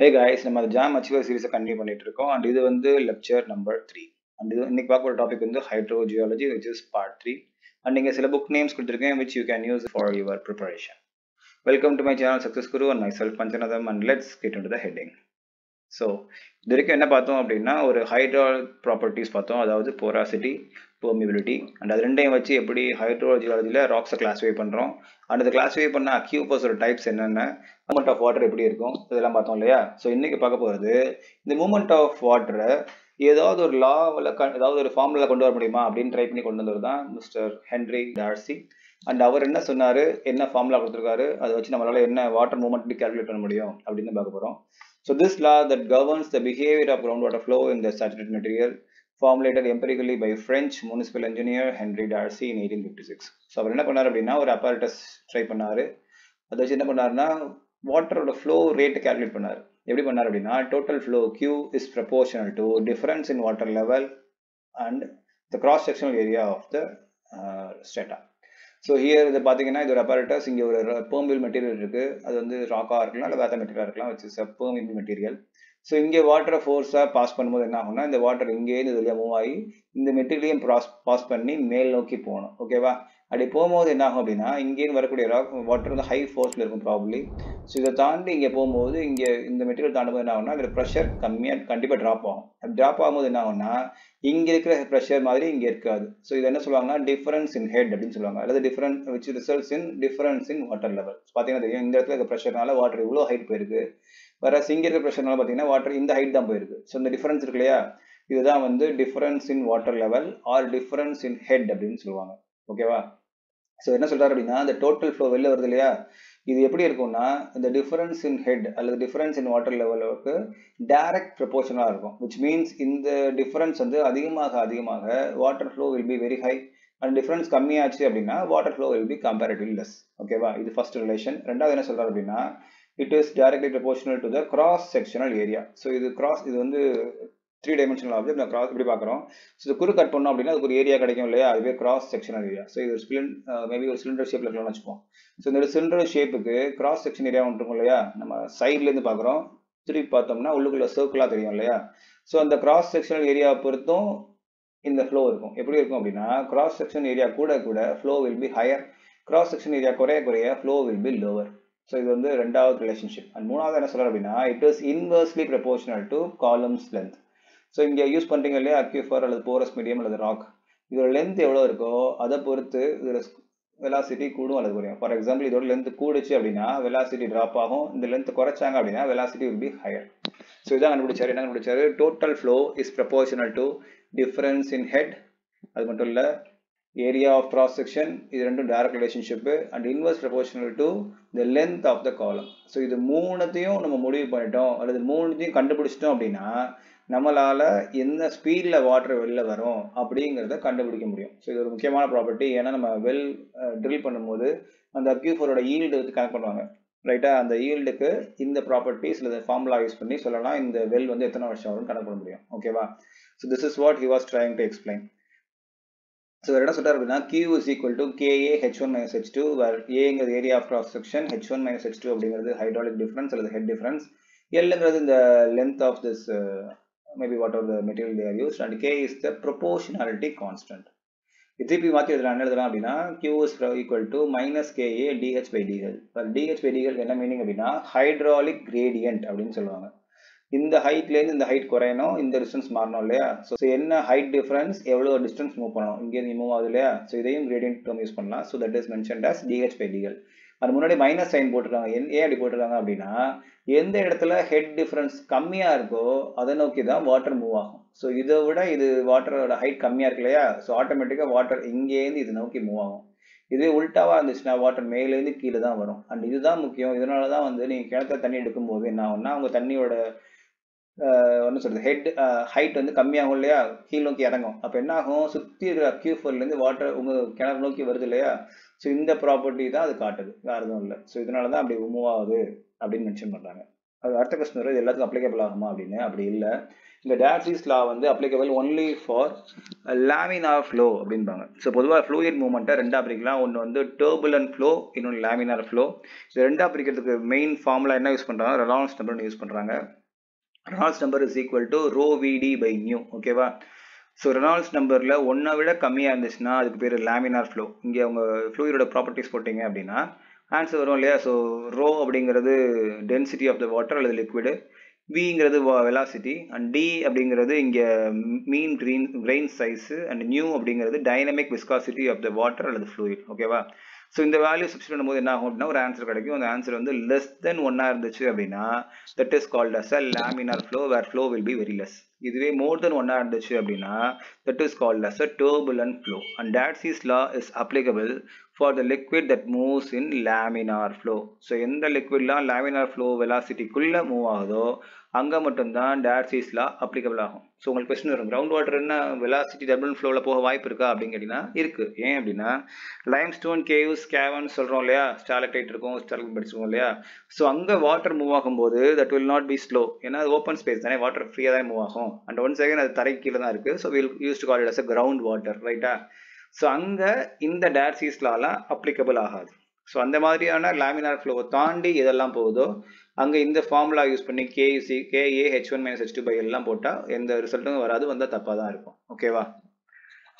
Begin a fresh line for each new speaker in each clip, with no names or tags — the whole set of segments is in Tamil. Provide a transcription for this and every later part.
Hey guys, நம்ம அந்த ஜாம் அச்சீவர் சீரிஸை கண்டினியூ பண்ணிட்டு இருக்கோம் அண்ட் இது வந்து லெக்சர் நம்பர் 3 அண்ட் இது இன்னைக்கு பார்க்க போகிற டாபிக் வந்து ஹைட்ரோஜியாலஜி which is part 3 அண்ட் நீங்கள் சில புக் நேம்ஸ் கொடுத்துருக்கேன் which you can use for your preparation. Welcome to my channel Success Guru and myself Panchanadam and let's get into the heading. So இது வரைக்கும் என்ன பார்த்தோம் அப்படின்னா ஒரு ஹைட்ராலிக் ப்ராப்பர்ட்டிஸ் பார்த்தோம், அதாவது போராசிட்டி, பெர்மிபிலிட்டி அண்ட் அது ரெண்டையும் வச்சு எப்படி ஹைட்ரோஜியாலஜியில் ராக்ஸை கிளாஸிஃபை பண்ணுறோம் அண்ட் அதை கிளாஸிஃபை பண்ண அக்யூபஸோட டைப்ஸ் என்னென்ன, மூமெண்ட் ஆஃப் வாட்டர் எப்படி இருக்கும் இதெல்லாம் பார்த்தோம் இல்லையா. ஸோ இன்றைக்கி பார்க்க போகிறது இந்த மூமெண்ட் ஆஃப் வாட்டரை ஏதாவது ஒரு லாவில் ஏதாவது ஒரு ஃபார்முலா கொண்டு வர முடியுமா அப்படின்னு ட்ரை பண்ணி கொண்டு வந்தவர் தான் மிஸ்டர் ஹென்ரி டார்சி. அண்ட் அவர் என்ன சொன்னார், என்ன ஃபார்முலா கொடுத்துருக்காரு, அதை வச்சு நம்மளால் என்ன வாட்டர் மூமெண்ட் கால்குலேட் பண்ண முடியும் அப்படின்னு பார்க்க போகிறோம். So this law that governs the behavior of groundwater flow in the saturated material formulated empirically by French municipal engineer Henry Darcy in 1856. So அவர் என்ன பண்ணார் அப்படின்னா ஒரு apparatus ட்ரை பண்ணாரு. அதை வச்சு என்ன பண்ணாருன்னா வாட்டரோட ஃப்ளோ ரேட் கால்குலேட் பண்ணார். எப்படி பண்ணார் அப்படின்னா total flow Q is proportional to difference in water level and the cross sectional area of the strata. So here இதை பார்த்தீங்கன்னா இது ஒரு apparatus, இங்கே ஒரு பெர்மிபிள் மெட்டீரியல் இருக்குது, அது வந்து ராக்காக இருக்கலாம் இல்லை வேத்த மெட்டீரியலாக இருக்கலாம், வச்சு பெர்மிபிள் மெட்டீரியல். ஸோ இங்கே வாட்டரை ஃபோர்ஸாக பாஸ் பண்ணும்போது என்ன ஆகும்னா இந்த வாட்டர் இங்கேருந்து இது வழியாக மூவ் ஆகி இந்த மெட்டீரியலையும் பாஸ் பண்ணி மேல் நோக்கி போகணும். ஓகேவா, அப்படி போகும்போது என்ன ஆகும் அப்படின்னா இங்கேருந்து வரக்கூடிய வாட்டர் வந்து ஹை ஃபோர்ஸில் இருக்கும் ப்ராபப்ளி. ஸோ இதை தாண்டி இங்கே போகும்போது இங்கே இந்த மெட்டீரியல் தாண்டும்போது என்ன ஆகும்னா இதில் ப்ரெஷர் கம்மியாக கண்டிப்பாக ட்ராப் ஆகும். அப்படி ட்ராப் ஆகும்போது என்ன ஆகும்னா இங்கே இருக்கிற ப்ரெஷர் மாதிரி இங்கே இருக்காது. ஸோ இது என்ன சொல்லுவாங்கன்னா டிஃபரன்ஸ் இன் ஹெட் அப்படின்னு சொல்லுவாங்க, அல்லது difference which results in difference in water level. பார்த்தீங்கன்னா தெரியும் இந்த இடத்துல இருக்க ப்ரெஷர்னால வாட்டர் இவ்வளோ ஹைட் போயிருக்கு, வேற இங்கே இருக்கிற ப்ரெஷர்னால பார்த்தீங்கன்னா வாட்டர் இந்த ஹைட் தான் போயிருக்கு. ஸோ இந்த டிஃபரன்ஸ் இருக்கு இல்லையா, இதுதான் வந்து difference in water level or difference in head அப்படின்னு சொல்லுவாங்க. ஓகேவா, ஸோ என்ன சொல்றாரு அப்படின்னா இந்த டோட்டல் ஃப்ளோ வெளில வருது இல்லையா, இது எப்படி இருக்கும்னா இந்த டிஃபரன்ஸ் இன் ஹெட் அல்லது டிஃபரன்ஸ் இன் வாட்டர் லெவலுக்கு டைரக்ட் ப்ரொபோர்ஷனாக இருக்கும். விச் மீன்ஸ் இந்த டிஃபரன்ஸ் வந்து அதிகமாக water flow will be very high and difference கம்மியாச்சு அப்படின்னா water flow will be comparatively less. ஓகேவா, இது ஃபர்ஸ்ட் ரிலேஷன். ரெண்டாவது என்ன சொல்றாரு அப்படின்னா it is directly proportional to the cross sectional area. So இது வந்து 3 dimensional ஆப்ஜெக்ட், நான் கிராஸ் இப்படி பார்க்குறோம். ஸோ இது குறு கட் பண்ணோம் அப்படின்னா அதுக்கு ஒரு ஏரியா கிடைக்கும் இல்லையா, அதுவே கிராஸ் செக்ஷனல் ஏரியா. ஸோ இது ஒரு மேபி ஒரு சிலிண்டர் ஷேப்பில் இருக்கலாம்னு வச்சுப்போம். ஸோ இந்த சிலிண்டர் ஷேப்புக்கு கிராஸ் செக்ஷன் ஏரியா ஒன்று இருக்கும் இல்லையா, நம்ம சைட்லேருந்து பார்க்குறோம், திருப்பி பார்த்தோம்னா உள்ளுக்குள்ள சர்க்கிளாக தெரியும் இல்லையா. ஸோ அந்த கிராஸ் செக்ஷனல் ஏரியா பொறுத்தும் இந்த ஃப்ளோ இருக்கும். எப்படி இருக்கும் அப்படின்னா கிராஸ் செக்ஷன் ஏரியா கூட flow will be higher, cross section area குறைய flow will be lower. So இது வந்து ரெண்டாவது ரிலேஷன்ஷிப். அண்ட் மூணாவது என்ன சொல்கிறார் அப்படின்னா it is inversely proportional to column's length. So இங்கே யூஸ் பண்ணுறீங்க இல்லையா அக்யூஃபர் அல்லது போரஸ் மீடியம் அல்லது ராக், இதோட லென்த் எவ்வளோ இருக்கோ அதை பொறுத்து இதோட வெலாசிட்டி கூடும் அல்லது குறையும். ஃபார் எக்ஸாம்பிள் இதோட லென்த் கூடுச்சு அப்படின்னா வெலாசிட்டி ட்ராப் ஆகும், இந்த லென்த் குறைச்சாங்க அப்படின்னா velocity will be higher. So இதான் என்ன கண்டுபிடிச்சாரு total flow is proportional to difference in head, அது மட்டும் இல்லை ஏரியா ஆஃப் கிராஸ் செக்ஷன், இது ரெண்டும் டைரக்ட் ரிலேஷன்ஷிப்பு, and inverse proportional to the length of the column. So இது மூணுத்தையும் நம்ம முடிவு பண்ணிட்டோம் அல்லது மூணுத்தையும் கண்டுபிடிச்சிட்டோம் அப்படின்னா நம்மளால எந்த ஸ்பீடில் வாட்டர் வெளில வரும் அப்படிங்கிறத கண்டுபிடிக்க முடியும். ஸோ இது ஒரு முக்கியமான ப்ராப்பர்ட்டி. ஏன்னா நம்ம வெல் ட்ரில் பண்ணும்போது அந்த அக்யூஃபரோட ஈல்டு வந்து கனெக்ட் பண்ணுவாங்க ரைட்டா, அந்த ஈல்டுக்கு இந்த ப்ராப்பர்ட்டிஸ் இல்லை ஃபார்முலா யூஸ் பண்ணி சொல்லலாம் இந்த வெல் வந்து எத்தனை வருஷம் வரும்னு கனெக்ட் பண்ண முடியும். ஓகேவா, so this is what he was trying to explain. So என்ன சொல்றாரு அப்படின்னா Q is equal to KA H1 minus H2 where Aங்கிறது area of cross section, H1 minus H2 அப்படிங்கிறது ஹைட்ராலிக் டிஃபரன்ஸ் அல்லது ஹெட் டிஃபரன்ஸ், Lங்கிறது இந்த length of this maybe whatever the material they are used, and K is the proportionality constant. திருப்பி மாற்றி என்ன எழுதலாம் அப்படின்னா Q is equal to minus KA DH by DL. DH by DL என்ன மீனிங் அப்படின்னா ஹைட்ராலிக் கிரேடியன்ட் அப்படின்னு சொல்லுவாங்க. இந்த ஹைட்லேருந்து இந்த ஹைட் குறையணும், இந்த டிஸ்டன்ஸ் மாறணும் இல்லையா. ஸோ என்ன ஹைட் டிஃபரன்ஸ் எவ்வளோ டிஸ்டன்ஸ் மூவ் பண்ணணும், இங்கேருந்து மூவ் ஆகுது இல்லையா. ஸோ இதையும் கிரேடியன்ட் டேர்ம் யூஸ் பண்ணலாம். So that is mentioned as DH by DL. அது முன்னாடி மைனஸ் சைன் போட்டிருக்காங்க. ஏன் அப்படி போட்டிருக்காங்க அப்படின்னா எந்த இடத்துல ஹெட் டிஃபரன்ஸ் கம்மியாக இருக்கோ அதை நோக்கி தான் வாட்டர் மூவ் ஆகும். ஸோ இதை விட இது வாட்டரோட ஹைட் கம்மியாக இருக்கு இல்லையா, ஸோ ஆட்டோமேட்டிக்காக வாட்டர் இங்கேருந்து இது நோக்கி மூவ் ஆகும். இதே உல்ட்டாவாக இருந்துச்சுன்னா வாட்டர் மேலேருந்து கீழே தான் வரும். அண்ட் இதுதான் முக்கியம். இதனால தான் வந்து நீங்கள் கிணத்துல தண்ணி எடுக்கும்போது என்ன ஆகும்னா உங்கள் தண்ணியோட ஒன்று சொல்கிறது ஹெட் ஹைட் வந்து கம்மியாகும் இல்லையா, கீழ் நோக்கி இறங்கும். அப்போ என்ன ஆகும், சுற்றி இருக்கிற அக்யூஃபர்லேருந்து வாட்டர் உங்கள் கிணறு நோக்கி வருது இல்லையா. ஸோ இந்த ப்ராப்பர்ட்டி தான் அது காட்டுது, வேறு எதுவும் இல்லை. ஸோ இதனால தான் அப்படி மூவ் ஆகுது அப்படின்னு மென்ஷன் பண்ணுறாங்க. அது அடுத்த கொஸ்டின் வரும், இது எல்லாத்துக்கும் அப்ளிகபிள் ஆகுமா அப்படின்னு. அப்படி இல்லை. இந்த டார்சிஸ் லா வந்து applicable only for laminar flow அப்படின்பாங்க. ஸோ பொதுவாக ஃப்ளூயிட் மூவ்மெண்ட்டை ரெண்டாக பிரிக்கலாம். ஒன்று வந்து டர்புலன்ட் ஃப்ளோ, இன்னொன்று லேமினார் ஃப்ளோ. இது ரெண்டாக பிரிக்கிறதுக்கு மெயின் ஃபார்முலா என்ன யூஸ் பண்ணுறாங்க? ரெனால்ட்ஸ் நம்பர்னு யூஸ் பண்ணுறாங்க. Reynolds number is equal to rho v d by nu. ஓகேவா? ஸோ ரெனால்ட்ஸ் நம்பரில் ஒன்றை விட கம்மியாக இருந்துச்சுன்னா அதுக்கு பேர் லேமினார் ஃப்ளோ. இங்கே அவங்க ஃப்ளூயிடோட ப்ராப்பர்ட்டிஸ் போட்டிங்க அப்படின்னா ஆன்சர் வரும் இல்லையா? ஸோ ரோ அப்படிங்கிறது டென்சிட்டி ஆஃப் த வாட்டர் அல்லது லிக்விடு, விங்கிறது வெலாசிட்டி, அண்ட் டி அப்படிங்கிறது இங்கே mean grain size, and nu அப்படிங்கிறது dynamic viscosity of the water அல்லது ஃப்ளூயிட். ஓகேவா? ஸோ இந்த வேல்யூ சப்ஸ்டிட் பண்ணும்போது என்ன ஆகும் அப்படின்னா ஒரு ஆன்சர் கிடைக்கும். அந்த ஆன்சர் வந்து லெஸ் தென் 1 இருந்துச்சு அப்படின்னா that is called as a laminar flow where flow will be very less. இதுவே மோர் தென் 1 இருந்துச்சு அப்படின்னா that is called as a turbulent flow. And Darcy's law is applicable for the liquid that moves in laminar flow. So எந்த லிக்விட்லாம் லேமினார் ஃப்ளோ வெலாசிட்டிக்குள்ளே மூவ் ஆகுதோ அங்கே மட்டும்தான் டார்சிஸ் லா அப்ளிகபிள் ஆகும். ஸோ உங்களுக்கு கொஸ்டின் வரும், கிரவுண்ட் வாட்டர் என்ன வெலாசிட்டி டர்புலன்ட் ஃப்ளோவில் போக வாய்ப்பு இருக்கா அப்படின்னு கேட்டிங்கன்னா இருக்குது. ஏன் அப்படின்னா லைம்ஸ்டோன் கேவ்ஸ், கேவன்ஸ் சொல்கிறோம் இல்லையா, ஸ்டாலக்டைட் இருக்கும், ஸ்டாலக்டைட் படிச்சிருக்கோம் இல்லையா. ஸோ அங்கே வாட்டர் மூவ் ஆகும்போது that will not be slow. ஏன்னா அது ஓப்பன் ஸ்பேஸ் தானே, வாட்டர் ஃப்ரீயாக தான் மூவ் ஆகும். அண்ட் ஒன் செகண்ட் அது தரை கீழே தான் இருக்குது. So we'll use to call it as a ground water, ரைட்டா? ஸோ அங்கே இந்த டார்சிஸ் லாலாம் அப்ளிகபிள் ஆகாது. ஸோ அந்த மாதிரியான லேமினார் ஃப்ளோவை தாண்டி எதெல்லாம் போகுதோ அங்கே இந்த ஃபார்முலா யூஸ் பண்ணி KAH1 - H2 எல்லாம் போட்டால் எந்த ரிசல்ட்டும் வராது, வந்தால் தப்பாக தான் இருக்கும். ஓகேவா?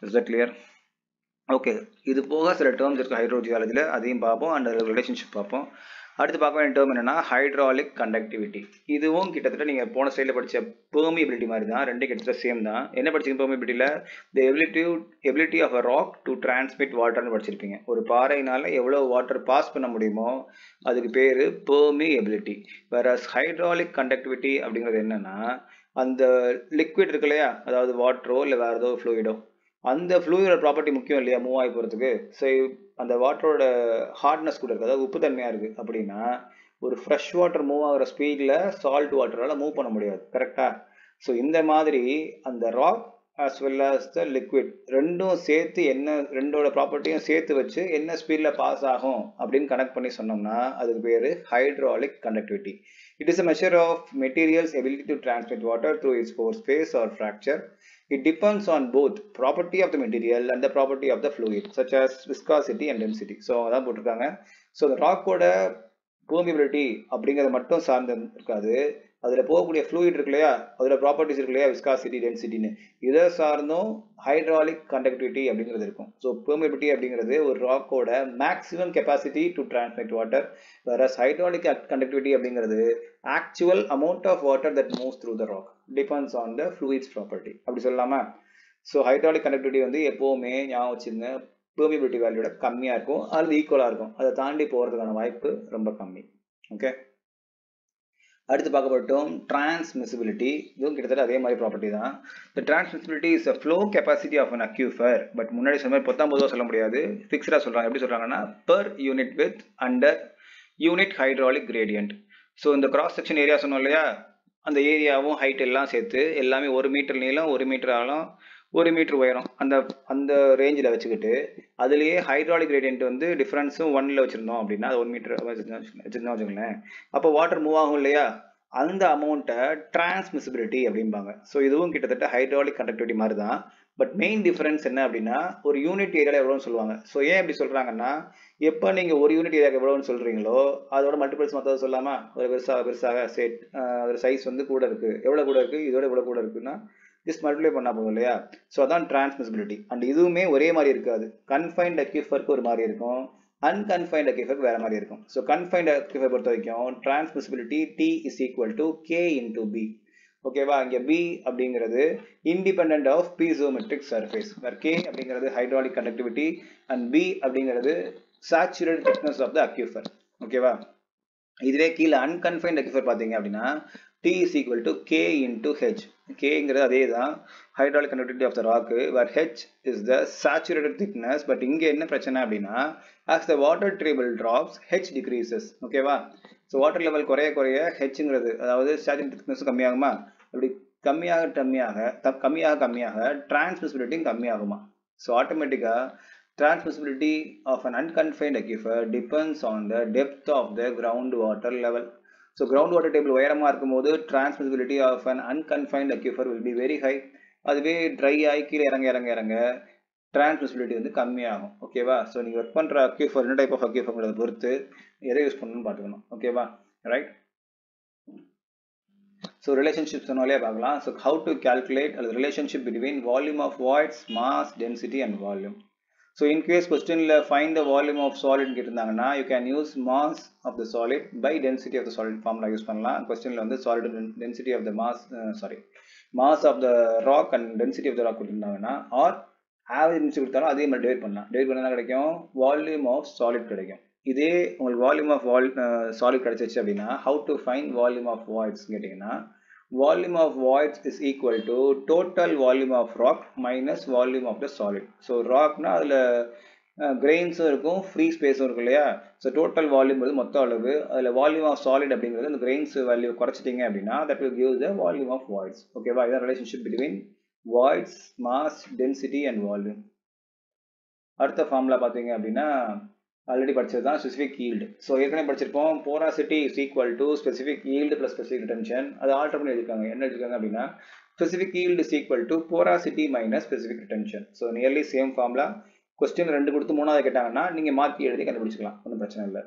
Is that clear? ஓகே, இது போக சில டேர்ம்ஸ் இருக்குது ஹைட்ரோஜியாலஜியில், அதையும் பார்ப்போம். அண்ட் ரிலேஷன்ஷிப் பார்ப்போம். அடுத்து பார்க்க வேண்டிய டேர்ம் என்னன்னா ஹைட்ராலிக் கண்டக்டிவிட்டி. இதுவும் கிட்டத்தட்ட நீங்கள் போன ஸ்டைலில் படித்த பெர்மியபிலிட்டி மாதிரி தான், ரெண்டு கிட்டத்தட்ட சேம் தான். என்ன படிச்சிங்க பெர்மியபிலிட்டியில்? The ability of a rock to transmit வாட்டர்னு படிச்சிருப்பீங்க. ஒரு பாறையினால எவ்வளோ வாட்டர் பாஸ் பண்ண முடியுமோ அதுக்கு பேர் பெர்மியபிலிட்டி. வேற ஹைட்ராலிக் கண்டக்டிவிட்டி அப்படிங்கிறது என்னன்னா அந்த லிக்விட் இருக்கு இல்லையா, அதாவது வாட்டரோ இல்லை வேறு ஏதோ ஃப்ளூயிடோ, அந்த ஃப்ளூயிடோட ப்ராப்பர்ட்டி முக்கியம் இல்லையா மூவ் ஆகி போகிறதுக்கு. ஸோ அந்த வாட்டரோட ஹார்ட்னஸ் கூட இருக்குது, அதாவது உப்புத்தன்மையாக இருக்குது அப்படின்னா ஒரு ஃப்ரெஷ் வாட்டர் மூவ் ஆகிற ஸ்பீடில் சால்ட் வாட்டரால் மூவ் பண்ண முடியாது. கரெக்டாக? ஸோ இந்த மாதிரி அந்த rock as well as the liquid ரெண்டும் சேர்த்து என்ன ரெண்டோட ப்ராப்பர்ட்டியும் சேர்த்து வச்சு என்ன ஸ்பீடில் பாஸ் ஆகும் அப்படின்னு கனெக்ட் பண்ணி சொன்னோம்னா அதுக்கு பேர் hydraulic conductivity. It is a measure of material's ability to transmit water through its pore space or fracture. It depends on both property of the material and the property of the fluid such as viscosity and density. So அதான் போட்டிருக்காங்க. ஸோ அந்த ராக்கோட பெர்மியபிலிட்டி அப்படிங்கிறத மட்டும் சார்ந்து இருக்காது, அதில் போகக்கூடிய ஃப்ளூயிட் இருக்கு இல்லையா, அதில் ப்ராப்பர்ட்டிஸ் இருக்கு இல்லையா, விஸ்காசிட்டி, டென்சிட்டின்னு, இதை சார்ந்தும் ஹைட்ராலிக் கண்டக்டிவிட்டி அப்படிங்கிறது இருக்கும். ஸோ பெர்மியபிலிட்டி அப்படிங்கிறது ஒரு ராக்கோட maximum capacity to transmit water, வேற ஹைட்ராலிக் கண்டக்டிவிட்டி அப்படிங்கிறது actual amount of water that moves through the rock depends on the fluids property. அப்படி சொல்லலாமா? ஸோ ஹைட்ராலிக் கண்டக்டிவிட்டி வந்து எப்போவுமே ஞாபகம் வச்சுருங்க, பெர்மியபிலிட்டி வேல்யூட கம்மியாக இருக்கும் அல்லது ஈக்குவலாக இருக்கும். அதை தாண்டி போகிறதுக்கான வாய்ப்பு ரொம்ப கம்மி. ஓகே, அடுத்து பார்க்கப்பட்டோம் டிரான்ஸ்மிசிபிலிட்டி. இதுவும் கிட்டத்தட்ட அதே மாதிரி ப்ராப்பர்ட்டி தான். The transmissibility is a flow capacity of an aquifer. But முன்னாடி சொன்ன மாதிரி 19 சொல்ல முடியாது, ஃபிக்ஸ்டாக சொல்கிறாங்க. எப்படி சொல்கிறாங்கன்னா per unit with under unit hydraulic gradient. So இந்த கிராஸ் செக்ஷன் ஏரியா சொன்னோம் இல்லையா, அந்த ஏரியாவும் ஹைட் எல்லாம் சேர்த்து எல்லாமே 1 மீட்டர் நீளம், 1 மீட்டர் ஆழம், 1 மீட்டர் உயரம், அந்த அந்த ரேஞ்சில் வச்சுக்கிட்டு அதுலேயே ஹைட்ராலிக் கிரேடியன்ட் வந்து டிஃப்ரென்ஸும் 1ல் வச்சுருந்தோம் அப்படின்னா அது 1 மீட்டர் வச்சுருந்தோம் வச்சுக்கோங்களேன். அப்போ வாட்டர் மூவ் ஆகும் இல்லையா, அந்த அமௌண்ட்டை டிரான்ஸ்மிசிபிலிட்டி அப்படிம்பாங்க. ஸோ இதுவும் கிட்டத்தட்ட ஹைட்ராலிக் கண்டக்டிவிட்டி மாதிரி தான். பட் மெயின் டிஃபரன்ஸ் என்ன அப்படின்னா ஒரு யூனிட் ஏரியாவில் எவ்வளோன்னு சொல்லுவாங்க. ஸோ ஏன் இப்படி சொல்கிறாங்கன்னா எப்போ நீங்கள் ஒரு யூனிட் ஏரியாவுக்கு எவ்வளோன்னு சொல்கிறீங்களோ அதோட மல்டிபிள்ஸ் மற்றது சொல்லாமா, ஒரு பெருசாக செட் அதோட சைஸ் வந்து கூட இருக்குது, எவ்வளோ கூட இருக்குது, இதோட எவ்வளோ கூட இருக்குன்னா ஜஸ்ட் மல்டிப்ளை பண்ணா போதும் இல்லையா. ஸோ அதான் டிரான்ஸ்மிசிபிலிட்டி. அண்ட் இதுவுமே ஒரே மாதிரி இருக்காது, கன்ஃபைன்ட் அக்யூஃபருக்கு ஒரு மாதிரி இருக்கும், அன்கன்ஃபைன்ட் அக்யூஃபருக்கு வேற மாதிரி இருக்கும். ஸோ கன்ஃபைன்ட் அக்யூஃபர் பொறுத்த வரைக்கும் transmissibility T is equal to K into B. ஓகேவா? இங்கே B அப்படிங்கிறது இண்டிபெண்ட் ஆஃப் பீசோமெட்ரிக் சர்ஃபேஸ், K அப்படிங்கிறது ஹைட்ராலிக் கண்டக்டிவிட்டி அண்ட் B அப்படிங்கிறது சேச்சுரேட்டட் திக்னஸ் ஆஃப் த அக்யூஃபர். ஓகேவா? இதுவே கீழே அன்கன்ஃபைன்ட் அக்யூஃபர் பார்த்தீங்க அப்படின்னா T is equal to K into H. Kங்கிறது அதே தான் hydraulic conductivity of the rock, where H is the saturated thickness. But இங்கே என்ன பிரச்சனை அப்படின்னா as the water table drops H decreases. ஓகேவா? ஸோ வாட்டர் லெவல் குறைய குறைய ஹெச்ங்கிறது அதாவது சேச்சுரேட்டட் திக்னஸும் கம்மியாகுமா, அப்படி கம்மியாக டிரான்ஸ்மிசிபிலிட்டியும் கம்மியாகுமா. ஸோ ஆட்டோமேட்டிக்காக transmissibility of an unconfined aquifer depends on the depth of the groundwater level. So ground water table உயரமாக இருக்கும்போது transmissibility of an unconfined aquifer will be very high. அதுவே ட்ரை ஆகி கீழே இறங்க டிரான்ஸ்மிசிபிலிட்டி வந்து கம்மியாகும். ஓகேவா? ஸோ நீங்கள் ஒர்க் பண்ணுற அக்யூஃபர் என்ன டைப் ஆஃப் அக்யூஃபர்ங்கிறத பொறுத்து எதை யூஸ் பண்ணணும்னு பார்த்துக்கணும். ஓகேவா? ரைட். ஸோ ரிலேஷன்ஷிப் சொன்னாலே பார்க்கலாம். ஸோ ஹவு டு கேல்குலேட் அது relationship between volume of voids, mass, density and volume. So in case கொஸ்டினில் find the volume of solid கேட்டிருந்தாங்கன்னா you can use mass of the solid by density of the solid formula use பண்ணலாம். கொஸ்டினில் வந்து solid density of the mass of the rock and density of the rock கொடுத்துருந்தாங்கன்னா ஆர் ஆவரேஜ் டென்சிட்டி கொடுத்தாலும் அதே மாதிரி டிவைட் பண்ணலாம். டிவைட் பண்ணால் கிடைக்கும் வால்யூம் ஆஃப் சாலிட் கிடைக்கும். இதே உங்களுக்கு வால்யூம் ஆஃப் சாலிட் கிடைச்சிச்சு அப்படின்னா how to find volume of voids கேட்டிங்கன்னா volume of voids is equal to total volume of rock minus volume of the solid. So rock na adula grains irukum, free space irukum illaya. So total volume is மொத்த அளவு. adula volume of solid அப்படிங்கிறது அந்த grains value குறைச்சிட்டீங்க அப்படின்னா that will give the volume of voids. Okay வா? இதான் relationship between voids, mass, density and volume. அடுத்த ஃபார்முலா பார்த்தீங்க அப்படின்னா ஆல்ரெடி படிச்சது தான் ஸ்பெசிஃபிக் ஈல்டு. ஸோ ஏற்கனவே படிச்சிருப்போம் போராசிட்டி is equal to specific yield plus specific retention. அது ஆல்டர் பண்ணி எழுதிருக்காங்க. என்ன எழுதிருக்காங்க அப்படின்னா specific yield is equal to போராசிட்டி minus specific retention. So nearly same formula. Question 2 கொடுத்து 3வது கேட்டாங்கன்னா நீங்கள் மாற்றி எழுதி கண்டுபிடிச்சிக்கலாம், ஒன்றும் பிரச்சனை இல்லை.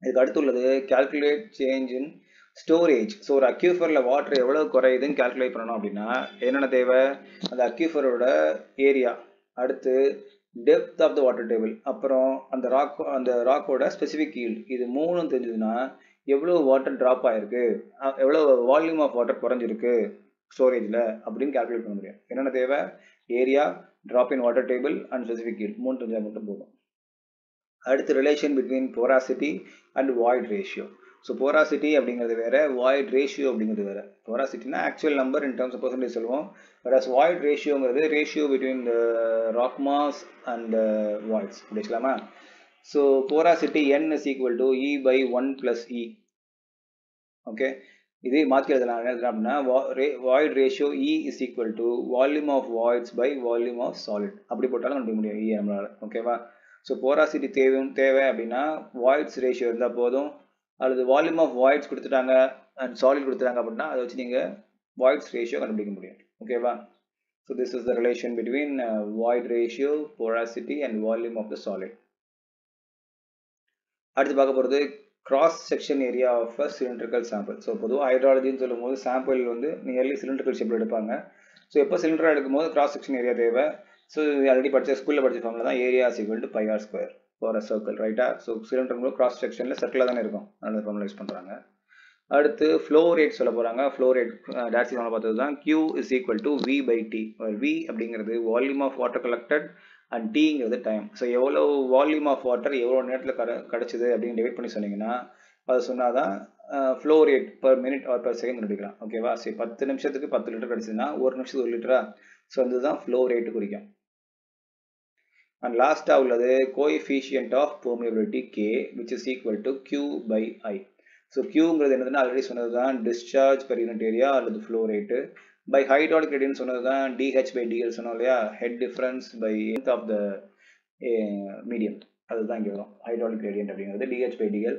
இதுக்கு அடுத்து உள்ளது calculate change in storage. So ஒரு அக்யூஃபரில் வாட்டர் எவ்வளோ குறையுதுன்னு கால்குலேட் பண்ணணும் அப்படின்னா என்னென்ன தேவை? அந்த அக்யூஃபரோட ஏரியா, அடுத்து depth of the water table, அப்புறம் அந்த ராக்கோட ஸ்பெசிஃபிக் ஈல்டு. இது 3 தெரிஞ்சதுன்னா எவ்வளோ வாட்டர் ட்ராப் ஆகிருக்கு, எவ்வளோ வால்யூம் ஆஃப் வாட்டர் குறைஞ்சிருக்கு ஸ்டோரேஜில் அப்படின்னு கால்குலேட் பண்ண முடியும். என்னென்ன தேவை? Area, drop in water table and specific yield. 3 தெரிஞ்சால் மட்டும் போதும். அடுத்து relation between porosity and void ratio. So porosity அப்படிங்கிறது வேற, வாய்ட் ரேஷியோ அப்படிங்கிறது வேற. போராசிட்டினா actual number in terms of percentage சொல்லுவோம். பட் வாய்ட் ரேஷியோங்கிறது ratio between the rock mass and voids அப்படி வச்சுக்கலாமா? So porosity n is equal to E by 1 plus E. Okay, இதே மாற்றி எழுதலாம். என்ன அப்படின்னா void ratio E is equal to volume of voids by volume of solid. அப்படி போட்டாலும் கண்டுபிடிக்க முடியும் E நம்மளால. ஓகேவா? ஸோ போராசிட்டி தேவை அப்படின்னா வாய்ட்ஸ் ரேஷியோ இருந்தால் போதும், அல்லது வால்யூம் ஆஃப் வாய்ட்ஸ் கொடுத்துட்டாங்க அண்ட் சாலிட் கொடுத்துட்டாங்க அப்படின்னா அதை வச்சு நீங்கள் வாய்ட்ஸ் ரேஷியோ கண்டுபிடிக்க முடியும். ஓகேவா? So this is the relation between void ratio, porosity and volume of the solid. அடுத்து பார்க்க போகிறது cross section area of a cylindrical sample. So பொதுவாக ஹைட்ராலஜின்னு சொல்லும் போது சாம்பிள் வந்து நியர்லி சிலிண்ட்ரிக்கல் ஷேப்பில் எடுப்பாங்க. ஸோ எப்போ சிலிண்டராக எடுக்கும்போது கிராஸ் செக்ஷன் ஏரியா தேவை. ஸோ ஆல்ரெடி ஸ்கூலில் படிச்ச ஃபார்முலா தான் area is equal to pi r square for a circle, ரைட்டா? ஸோ சிலிண்டர் கிராஸ் செக்ஷனில் சர்க்கிளாக தானே இருக்கும், அதனால ஃபார்முலா யூஸ் பண்ணுறாங்க. அடுத்து ஃப்ளோ ரேட் சொல்ல போகிறாங்க. ஃப்ளோ ரேட் டாட்சி ஃபார்முலா பார்த்தது தான் Q is equal to V by T. V அப்படிங்கிறது volume of water collected and Tங்கிறது டைம். ஸோ எவ்வளோ வால்யூம் ஆஃப் வாட்டர் எவ்வளோ நேரத்தில் கிடச்சிது அப்படின்னு டிவைட் பண்ணி சொன்னீங்கன்னா அது சொன்னால் தான் flow rate per minute R per second கண்டுபிடிக்கலாம். ஓகேவா? சரி, 10 நிமிஷத்துக்கு 10 லிட்டர் கிடச்சிதுன்னா 1 நிமிஷத்துக்கு 1 லிட்டரா? ஸோ அதுதான் ஃப்ளோ ரேட்டு குறிக்கும். அண்ட் லாஸ்ட்டாக உள்ளது coefficient of permeability K which is equal to Q by I. So Qங்கிறது என்னதுன்னா ஆல்ரெடி சொன்னது தான் டிஸ்சார்ஜ் பர் யூனிட் ஏரியா அல்லது flow rate. By hydraulic gradient சொன்னது தான் DH by DL சொன்னோம் இல்லையா? Head difference by length of the medium. அதுதான் இங்கே வரும் ஹைட்ராலிக் கிரேடியன்ட் அப்படிங்கிறது DH by DL.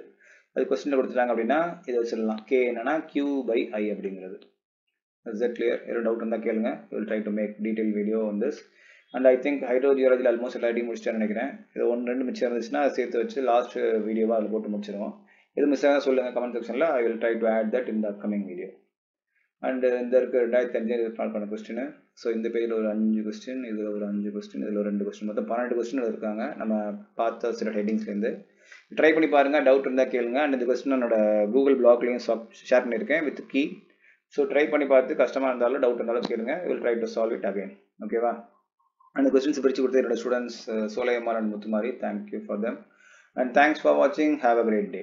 அது கொஸ்டினில் கொடுத்துட்டாங்க அப்படின்னா இதை வச்சிடலாம். K என்னன்னா Q by I அப்படிங்கிறது. Is that clear? எவ்வளோ டவுட் இருந்தால் கேளுங்க. We will try to make detailed video on this. And I think ஹைட்ரோஜியாலஜியில் ஆல்மோஸ்ட் எல்லாத்தையும் முடிச்சிட்டேன்னு நினைக்கிறேன். இது 1-2 மிச்சம் இருந்துச்சுன்னா அதை சேர்த்து வச்சு லாஸ்ட் வீடியோவாக அதில் போட்டு முடிச்சிடுவோம். எது மிஸ் ஆக சொல்லுங்கள் கமெண்ட் செக்ஷனில். I will try to add that in the upcoming video. And இந்த இருக்க 2005 ஸ்டார்ட் பண்ண கொஸ்டின். ஸோ இந்த பேஜில் ஒரு 5 கொஸ்டின், இதில் ஒரு 5 கொஸ்டின், இதில் ஒரு 2 கொஸ்டின், மொத்தம் 12 கொஸ்டின் இருக்காங்க. நம்ம பார்த்த சில ஹெட்டிங்ஸ்லேருந்து ட்ரை பண்ணி பாருங்கள். டவுட் இருந்தால் கேளுங்க. அண்ட் இந்த கொஸ்டின் என்னோட கூகுள் பிளாக்லையும் ஷேர் பண்ணியிருக்கேன் வித் கீ. ஸோ ட்ரை பண்ணி பார்த்து கஷ்டமாக இருந்தாலும் டவுட் இருந்தாலும் கேளுங்க. Will try to solve it again. ஓகேவா? அந்த கொஸ்டின்ஸ் பிரித்து கொடுத்த என்னோட students Solaiyammal and Muthumari, thank you for them. And thanks for வாட்சிங். Have a great day.